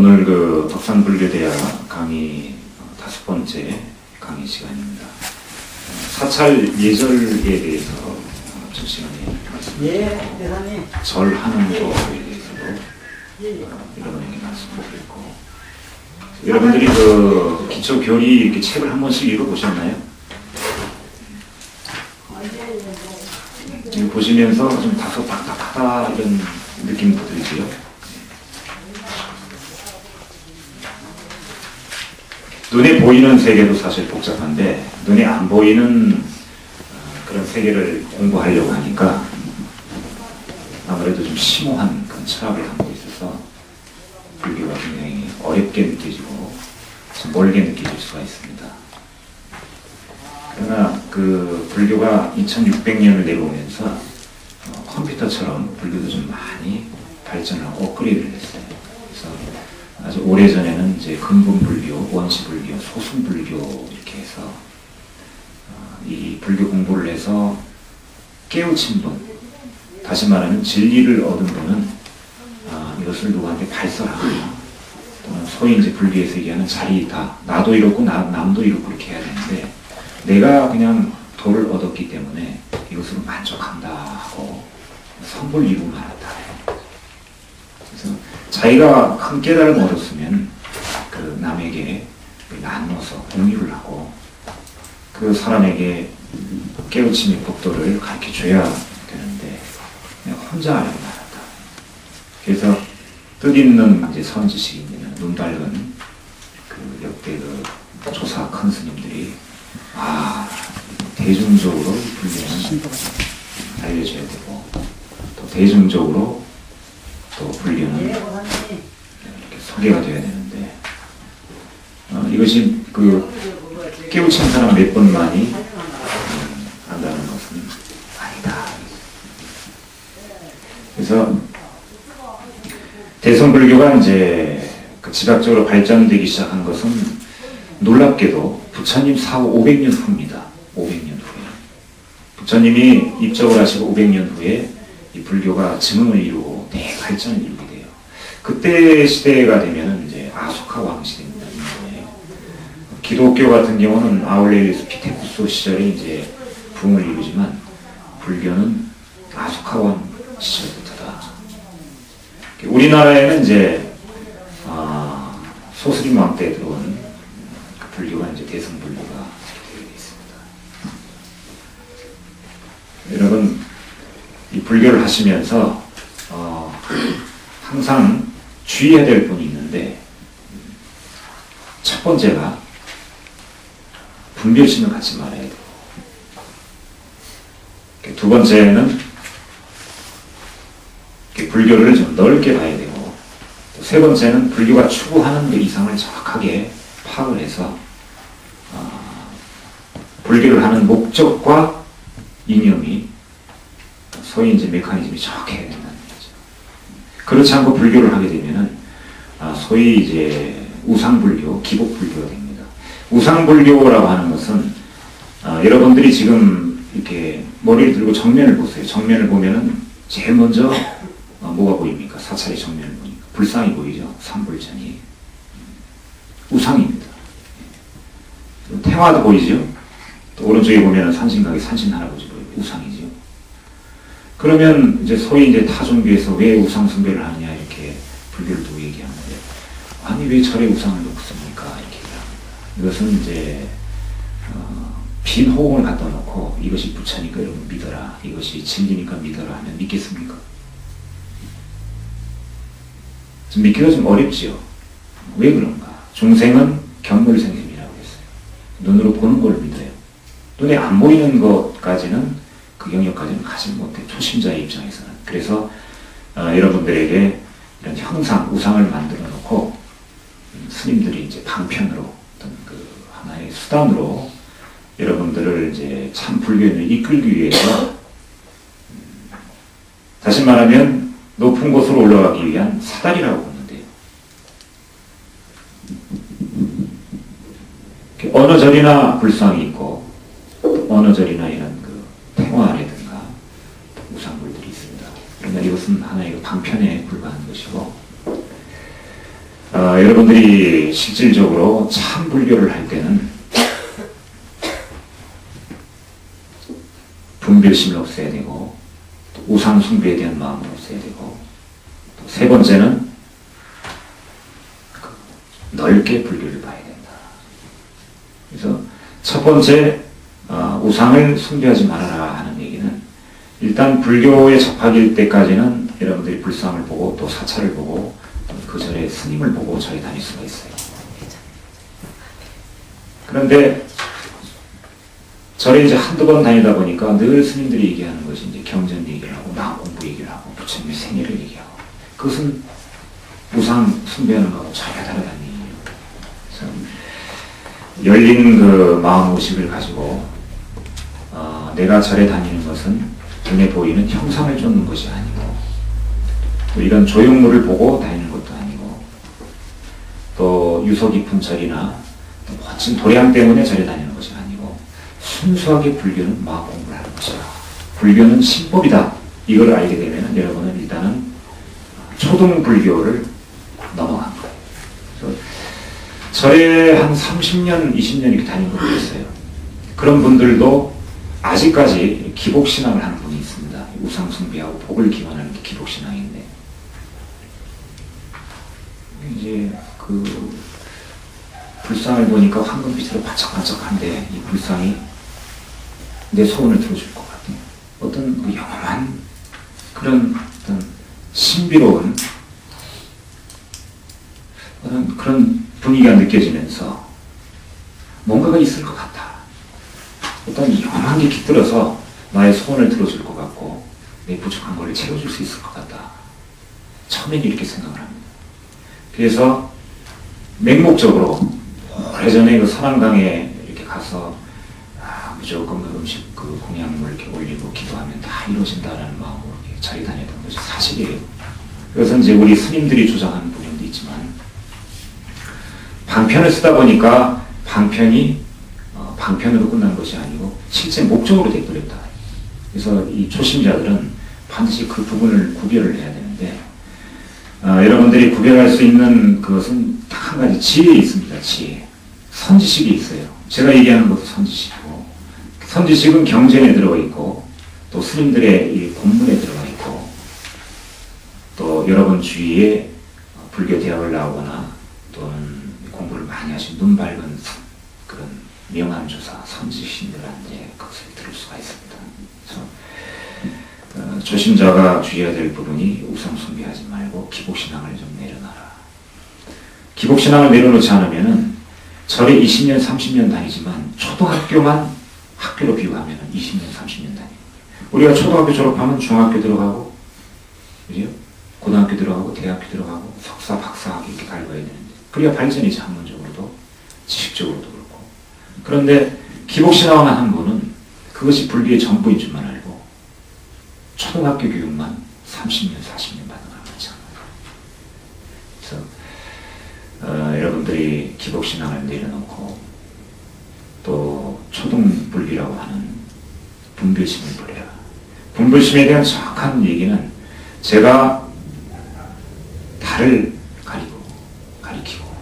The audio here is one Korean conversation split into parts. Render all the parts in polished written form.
오늘 그 법상불교대화 강의 5번째 강의 시간입니다. 사찰 예절에 대해서 좀 시간에 말씀드리고 절하는 거에 대해서도 여러분에게 말씀드리고, 여러분들이 그 기초 교리 이렇게 책을 한 번씩 읽어보셨나요? 지금 보시면서 좀 다소 답답하다 이런 느낌도 들지요. 눈에 보이는 세계도 사실 복잡한데 눈에 안 보이는 그런 세계를 공부하려고 하니까 아무래도 좀 심오한 그런 철학을 담고 있어서 불교가 굉장히 어렵게 느껴지고 좀 멀게 느껴질 수가 있습니다. 그러나 그 불교가 2600년을 내려오면서 컴퓨터처럼 불교도 좀 많이 발전하고 업그레이드를 했어요. 그래서 아주 오래전에는 이제 근본불교, 원시불교, 소승불교 이렇게 해서 이 불교 공부를 해서 깨우친 분, 다시 말하면 진리를 얻은 분은 이것을 누구한테 발설하거나 또는 소위 이제 불교에서 얘기하는 자리이다, 나도 이렇고 남도 이렇고 그렇게 해야 되는데 내가 그냥 도를 얻었기 때문에 이것으로 만족한다 하고 선불 이루고 말았다. 그래서 자기가 큰 깨달음을 얻었으면 그 남에게 나누어서 공유를 하고 그 사람에게 깨우침의 법도를 가르쳐 줘야 되는데 그냥 혼자 하려고 말았다. 그래서 뜻있는 이제 선지식인들은 눈 밝은 그 역대 그 조사 큰 스님들이 대중적으로 불교는 알려줘야 되고 또 대중적으로 또 불교는 이렇게 소개가 돼야 되는데 이것이 그 깨우친 사람 몇 번만이 한다는 것은 아니다. 그래서 대성불교가 이제 그 지각적으로 발전되기 시작한 것은 놀랍게도 부처님 사후 500년 후입니다. 500년 후에. 부처님이 입적을 하시고 500년 후에 이 불교가 증흥을 이루고 대발전을 이루게 돼요. 그때 시대가 되면 이제 아소카 왕 시대입니다. 기독교 같은 경우는 아울레리우스 피테쿠스 시절에 이제 붕을 이루지만 불교는 아소카 왕 시절부터다. 우리나라에는 이제 소스림 왕 때 들어온 불교가 이제 대성불교가 되어 있습니다. 여러분, 이 불교를 하시면서 항상 주의해야 될 분이 있는데 첫 번째가 분별심을 갖지 말아야 되고, 두 번째는 불교를 좀 넓게 봐야 되고, 또 세 번째는 불교가 추구하는 그 이상을 정확하게 파악을 해서 불교를 하는 목적과 이념이 소위 이제 메커니즘이 정확해야 된다는 거죠. 그렇지 않고 불교를 하게 되면은 소위 이제 우상불교, 기복불교가 됩니다. 우상불교라고 하는 것은 여러분들이 지금 이렇게 머리를 들고 정면을 보세요. 정면을 보면은 제일 먼저 뭐가 보입니까? 사찰의 정면을 보니까 불상이 보이죠. 삼불전이 우상입니다. 태화도 보이죠. 또 오른쪽에 보면은 산신각의 산신할아버지 보이고 우상이죠. 그러면 이제 소위 이제 타 종교에서 왜 우상 숭배를 하느냐 이렇게 불교를 두고 얘기하는데, 아니 왜 절에 우상을 놓고 씁니까? 이렇게 얘기합니다. 이것은 이제 빈 호응을 갖다 놓고 이것이 부처니까 여러분 믿어라, 이것이 진리니까 믿어라 하면 믿겠습니까? 좀 믿기가 좀 어렵지요. 왜 그런가? 중생은 견물생심이라고 했어요. 눈으로 보는 걸 믿어요. 눈에 안 보이는 것까지는, 그 영역까지는 가지 못해, 초심자의 입장에서는. 그래서 여러분들에게 이런 형상, 우상을 만들어 놓고 스님들이 이제 방편으로 어떤 그 하나의 수단으로 여러분들을 이제 참 불교인을 이끌기 위해서, 다시 말하면 높은 곳으로 올라가기 위한 사다리라고 보는데요. 어느 절이나 불상이 있고 어느 절이나 이런 그 태화라든가 우상물들이 있습니다. 그러나 이것은 하나의 방편에 불과한 것이고, 여러분들이 실질적으로 참 불교를 할 때는 분별심을 없애야 되고, 또 우상 숭배에 대한 마음을 없애야 되고, 또 세 번째는 넓게 불교를 봐야 된다. 그래서 첫 번째 우상을 숭배하지 말아라 하는 얘기는, 일단 불교에 접하길 때까지는 여러분들이 불상을 보고 또 사찰을 보고 그 절에 스님을 보고 절에 다닐 수가 있어요. 그런데 절에 이제 한두 번 다니다 보니까 늘 스님들이 얘기하는 것이 이제 경전 얘기를 하고 마음 공부 얘기를 하고 부처님의 생애를 얘기하고, 그것은 우상 숭배하는 거하고 전혀 다르다는 얘기예요. 그래서 열린 그 마음의식을 가지고 내가 절에 다니는 것은 눈에 보이는 형상을 쫓는 것이 아니고, 또 이런 조형물을 보고 다니는 것도 아니고, 또 유서 깊은 절이나 또 멋진 도량 때문에 절에 다니는 것이 아니고, 순수하게 불교는 마음 공부를 하는 것이다. 불교는 신법이다. 이걸 알게 되면 여러분은 일단은 초등 불교를 넘어간 거예요. 그래서 절에 한 30년, 20년 이렇게 다닌 분들이 있어요. 그런 분들도 아직까지 기복신앙을 하는 분이 있습니다. 우상숭배하고 복을 기원하는 게 기복신앙인데, 이제 그 불상을 보니까 황금빛으로 반짝반짝한데, 이 불상이 내 소원을 들어줄 것 같아요. 어떤 그 영험한 그런 어떤 신비로운 그런 분위기가 느껴지면서 뭔가가 있을 것 같다. 어떤 영험한 게 깃들어서 나의 소원을 들어줄 것 같고 내 부족한 걸 채워줄 수 있을 것 같다. 처음엔 이렇게 생각을 합니다. 그래서 맹목적으로 오래전에 그 선왕당에 이렇게 가서 무조건 그 음식 그 공양물 이렇게 올리고 기도하면 다 이루어진다라는 마음으로 이렇게 절에 다녔던 것이 사실이에요. 그래서 이제 우리 스님들이 주장하는 부분도 있지만, 방편을 쓰다 보니까 방편이 방편으로 끝난 것이 아니고 실제 목적으로 되어버렸다. 그래서 이 초심자들은 반드시 그 부분을 구별을 해야 되는데, 여러분들이 구별할 수 있는 그것은 딱 한 가지 지혜에 있습니다. 지혜. 선지식이 있어요. 제가 얘기하는 것도 선지식이고, 선지식은 경전에 들어가 있고, 또 스님들의 이 본문에 들어가 있고, 또 여러분 주위에 불교 대학을 나오거나 또는 공부를 많이 하신 눈 밝은 그런 명암조사 선지신들한테 그것을 들을 수가 있습니다. 그래서 조심자가 주의해야 될 부분이 우상숭배하지 말고 기복신앙을 좀 내려놔라. 기복신앙을 내려놓지 않으면은 절에 20년, 30년 다니지만 초등학교만 학교로 비유하면 20년, 30년 다니고, 우리가 초등학교 졸업하면 중학교 들어가고, 그죠? 고등학교 들어가고, 대학교 들어가고, 석사, 박사 이렇게 갈고야 되는데, 그래야 발전이지, 학문적으로도, 지식적으로도 그렇고. 그런데 기복신앙을 한 분은 그것이 불교의 전부인 줄만 알고, 초등학교 교육만 30년, 40년 받은 걸 같지 않아요. 그래서 여러분들이 기복신앙을 내려놓고 또 초등불교라고 하는 분별심을 버려라. 분별심에 대한 정확한 얘기는, 제가 달을 가리키고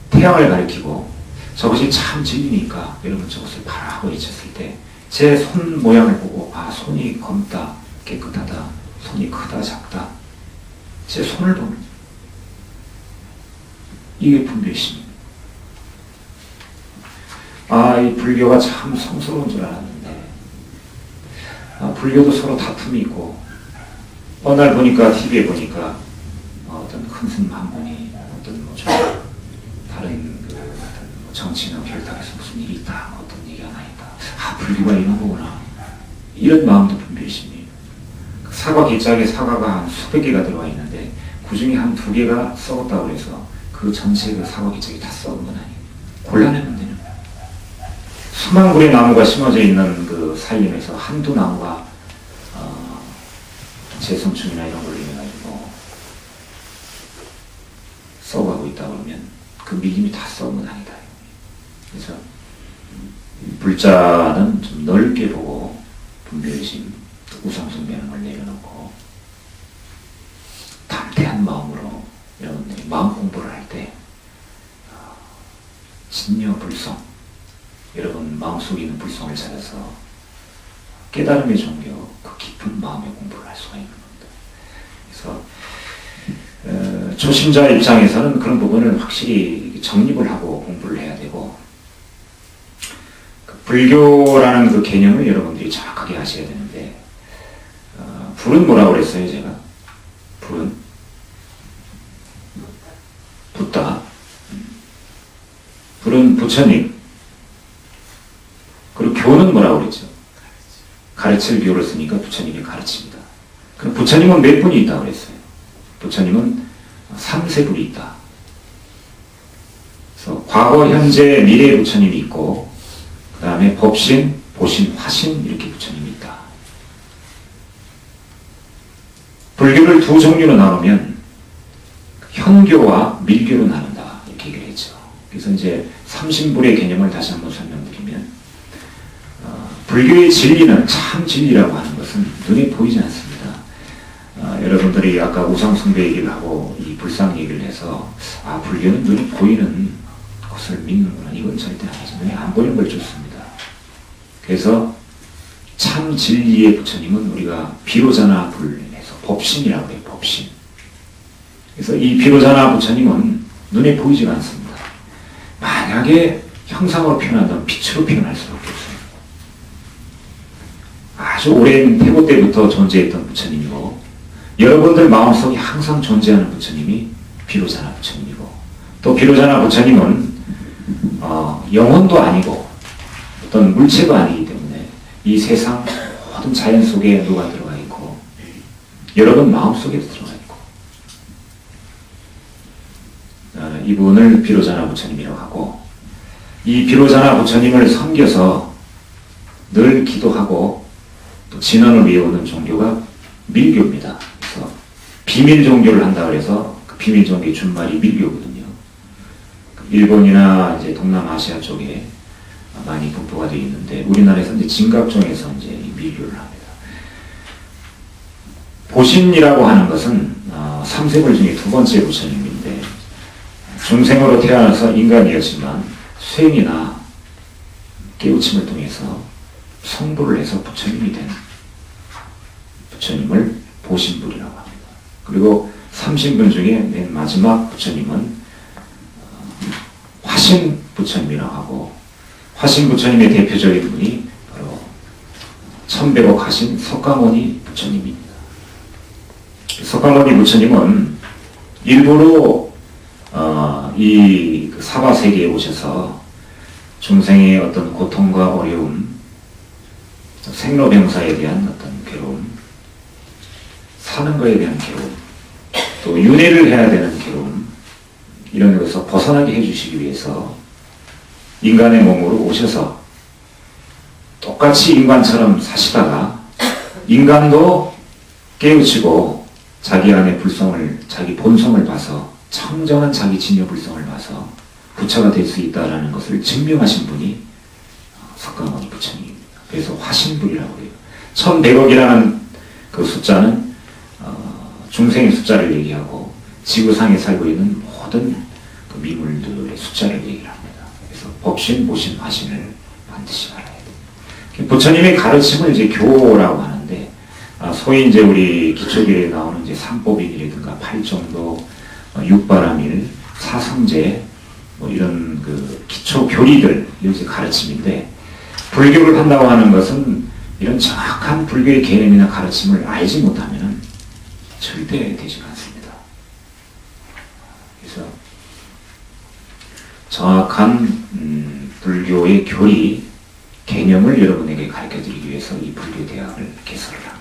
태양을 가리키고 저것이 참 진리니까 여러분 저것을 봐라 하고 외쳤을 때 제 손 모양을 보고, 손이 검다, 깨끗하다, 손이 크다, 작다, 제 손을 보는, 이게 분별심입니다. 이 불교가 참 성스러운 줄 알았는데, 불교도 서로 다툼이 있고, 어느 날 보니까, TV에 보니까, 어떤 큰 스님 한 분이, 어떤 좀 다른 정치나 결탁에서 무슨 일이 있다, 어떤 얘기가 하나 있다. 불교가 이런 거구나. 이런 마음도 분별심이에요. 사과 기짝에 사과가 한 수백 개가 들어와 있는데, 그 중에 한 두 개가 썩었다고 해서 그 전체 그 사과 기짝이 다 썩은 건 아니에요. 골라내면 되는 거예요. 수만 그루의 나무가 심어져 있는 그 산림에서 한두 나무가 재성충이나 이런 걸로 인해가지고 썩어가고 있다 그러면 그 밀림이 다 썩은 건 아니다. 그래서 불자는 좀 넓게 보고 분별심, 우상숭배하는 걸 내려놓고 담대한 마음으로 여러분들이 마음 공부를 할 때 진여 불성, 여러분 마음속에 있는 불성을 찾아서 깨달음의 종교, 그 깊은 마음의 공부를 할 수가 있는 겁니다. 그래서 초심자 입장에서는 그런 부분을 확실히 정립을 하고 공부를 해야 되고, 그 불교라는 그 개념을 여러분들이 정확하게 아셔야 되는데, 불은 뭐라고 그랬어요 제가? 불은 붓다. 불은 부처님. 그리고 교는 뭐라고 그랬죠? 가르칠 교를 쓰니까 부처님이 가르칩니다. 그럼 부처님은 몇 분이 있다고 그랬어요? 부처님은 3세불이 있다. 그래서 과거, 현재, 미래 부처님이 있고, 그 다음에 법신, 보신, 화신 이렇게 부처님이 있다. 불교를 두 종류로 나누면 현교와 밀교로 나눈다 이렇게 얘기를 했죠. 그래서 이제 삼신불의 개념을 다시 한번 설명드리면, 불교의 진리는 참 진리라고 하는 것은 눈에 보이지 않습니다. 여러분들이 아까 우상숭배 얘기를 하고 이 불상 얘기를 해서 불교는 눈에 보이는 것을 믿는구나. 이건 절대 아니죠. 눈에 안 보이는 걸 쫓습니다. 그래서 참 진리의 부처님은 우리가 비로자나 불에서 법신이라고 해요. 법신. 그래서 이 비로자나 부처님은 눈에 보이지가 않습니다. 만약에 형상으로 표현한다면 빛으로 표현할 수밖에 없어요. 아주 오랜 태고 때부터 존재했던 부처님이고, 여러분들 마음속에 항상 존재하는 부처님이 비로자나 부처님이고, 또 비로자나 부처님은 영혼도 아니고 어떤 물체도 아니기 때문에 이 세상 모든 자연 속에 누가 들어가 있고 여러분 마음속에도 들어가 있고, 이분을 비로자나 부처님이라고 하고, 이 비로자나 부처님을 섬겨서 늘 기도하고 또 진언을 외우는 종교가 밀교입니다. 그래서 비밀 종교를 한다 그래서 그 비밀 종교의 준말이 밀교거든요. 일본이나 이제 동남아시아 쪽에 많이 분포가 되어 있는데, 우리나라에서 이제 진각종에서 이제 밀교를 합니다. 보신이라고 하는 것은 3세불 중에 두 번째 부처님인데, 중생으로 태어나서 인간이었지만 수행이나 깨우침을 통해서 성불을 해서 부처님이 된 부처님을 보신불이라고 합니다. 그리고 삼신분 중에 맨 마지막 부처님은 화신 부처님이라고 하고, 화신 부처님의 대표적인 분이 바로 천백억 하신 석가모니 부처님입니다. 석가모니 부처님은 일부러 이 사바세계에 오셔서 중생의 어떤 고통과 어려움, 생로병사에 대한 어떤 괴로움, 사는 것에 대한 괴로움, 또 윤회를 해야 되는 괴로움, 이런 것에서 벗어나게 해주시기 위해서 인간의 몸으로 오셔서 똑같이 인간처럼 사시다가 인간도 깨우치고 자기 안에 불성을, 자기 본성을 봐서 청정한 자기 진여 불성을 봐서 부처가 될 수 있다는 것을 증명하신 분이 석가모니 부처님입니다. 그래서 화신불이라고 해요. 1100억이라는 그 숫자는 중생의 숫자를 얘기하고 지구상에 살고 있는 모든 그 미물들의 숫자를 얘기를 합니다. 그래서 법신, 보신, 화신을 반드시 알아야 돼요. 부처님의 가르침을 이제 교라고 하는데, 소위 이제 우리 기초교에 나오는 이제 삼법인이라든가 팔정도, 육바람일, 사성제, 뭐 이런 그 기초 교리들, 이런 가르침인데, 불교를 한다고 하는 것은 이런 정확한 불교의 개념이나 가르침을 알지 못하면 절대 되지 않습니다. 그래서 정확한 불교의 교리, 개념을 여러분에게 가르쳐 드리기 위해서 이 불교대학을 개설을 합니다.